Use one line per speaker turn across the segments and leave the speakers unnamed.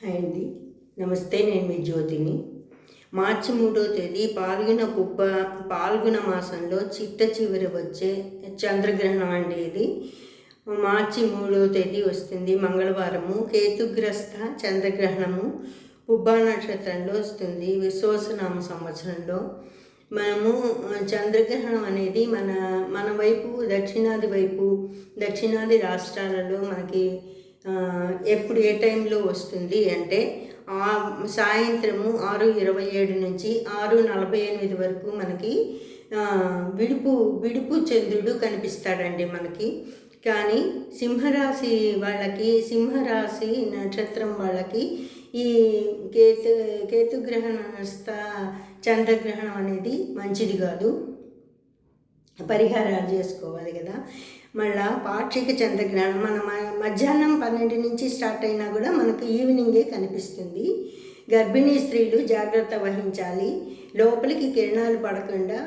Hi అండి, నమస్తే. నేను మీ జ్యోతిని. మార్చి 3వ తేదీ పాల్గొన మాసంలో చిట్ట చివరి వచ్చే చంద్రగ్రహణం అండి. ఇది మార్చి 3వ తేదీ వస్తుంది, మంగళవారము. కేతుగ్రస్త చంద్రగ్రహణము పుబ్బా నక్షత్రంలో వస్తుంది, విశ్వాసనామ సంవత్సరంలో. మనము చంద్రగ్రహణం అనేది మన వైపు దక్షిణాది రాష్ట్రాలలో మనకి ఎప్పుడు ఏ టైంలో వస్తుంది అంటే సాయంత్రము 6:27 నుంచి 6:48 వరకు మనకి విడుపు చంద్రుడు కనిపిస్తాడండి మనకి. కానీ సింహరాశి నక్షత్రం వాళ్ళకి ఈ కేతుగ్రహణస్థ చంద్రగ్రహణం అనేది మంచిది కాదు, పరిహారాలు చేసుకోవాలి కదా. మళ్ళా పాక్షిక చంద్రగ్రహణం మన మధ్యాహ్నం 12 నుంచి స్టార్ట్ అయినా కూడా మనకు ఈవినింగే కనిపిస్తుంది. గర్భిణీ స్త్రీలు జాగ్రత్త వహించాలి. లోపలికి కిరణాలు పడకుండా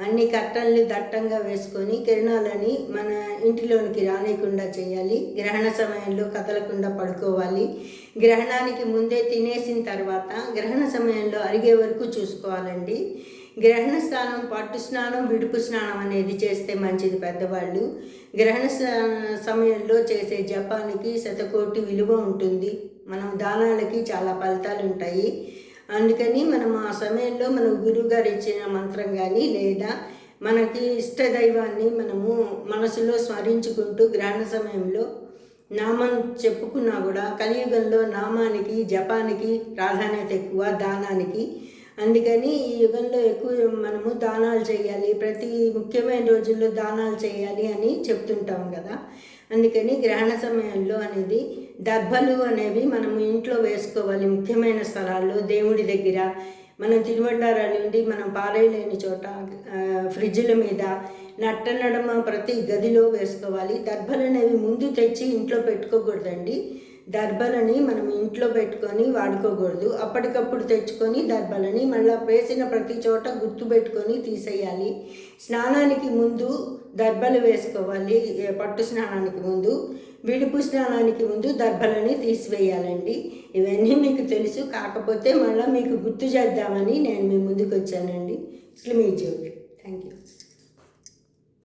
అన్ని కట్టెల్ని దట్టంగా వేసుకొని కిరణాలని మన ఇంటిలోనికి రానియకుండా చేయాలి. గ్రహణ సమయంలో కదలకుండా పడుకోవాలి. గ్రహణానికి ముందే తినేసిన తర్వాత గ్రహణ సమయంలో అరిగే వరకు చూసుకోవాలండి. గ్రహణ స్నానం, పట్టు స్నానం, విడుపు స్నానం అనేది చేస్తే మంచిది. పెద్దవాళ్ళు గ్రహణ సమయంలో చేసే జపానికి శతకోటి విలువ ఉంటుంది. మనం దానాలకి చాలా ఫలితాలు ఉంటాయి. అందుకని మనం ఆ సమయంలో మన గురువుగారు ఇచ్చిన మంత్రం కానీ లేదా మనకి ఇష్టదైవాన్ని మనము మనసులో స్మరించుకుంటూ గ్రహణ సమయంలో నామం చెప్పుకున్నా కూడా కలియుగంలో నామానికి జపానికి ప్రాధాన్యత ఎక్కువ, దానానికి. అందుకని ఈ యుగంలో ఎక్కువ మనము దానాలు చేయాలి, ప్రతి ముఖ్యమైన రోజుల్లో దానాలు చేయాలి అని చెప్తుంటాం కదా. అందుకని గ్రహణ సమయంలో అనేది దర్భలు అనేవి మనము ఇంట్లో వేసుకోవాలి. ముఖ్యమైన స్థలాల్లో, దేవుడి దగ్గర, మనం తినుబండారాల నుండి మనం పారేయలేని చోట, ఫ్రిడ్జ్ల మీద, నడమ ప్రతి గదిలో వేసుకోవాలి. దర్భలు అనేవి ముందు తెచ్చి ఇంట్లో పెట్టుకోకూడదండి. దర్భలని మనం ఇంట్లో పెట్టుకొని వాడుకోకూడదు. అప్పటికప్పుడు తెచ్చుకొని దర్భలని మళ్ళీ వేసిన ప్రతి చోట గుర్తు పెట్టుకొని తీసేయాలి. స్నానానికి ముందు దర్భలు వేసుకోవాలి. పట్టు స్నానానికి ముందు, విడుపు స్నానానికి ముందు దర్భలని తీసివేయాలండి. ఇవన్నీ మీకు తెలుసు, కాకపోతే మళ్ళీ మీకు గుర్తు చేద్దామని నేను మీ ముందుకు వచ్చానండి. ఇట్లా మీ జ్యోతి. Thank you.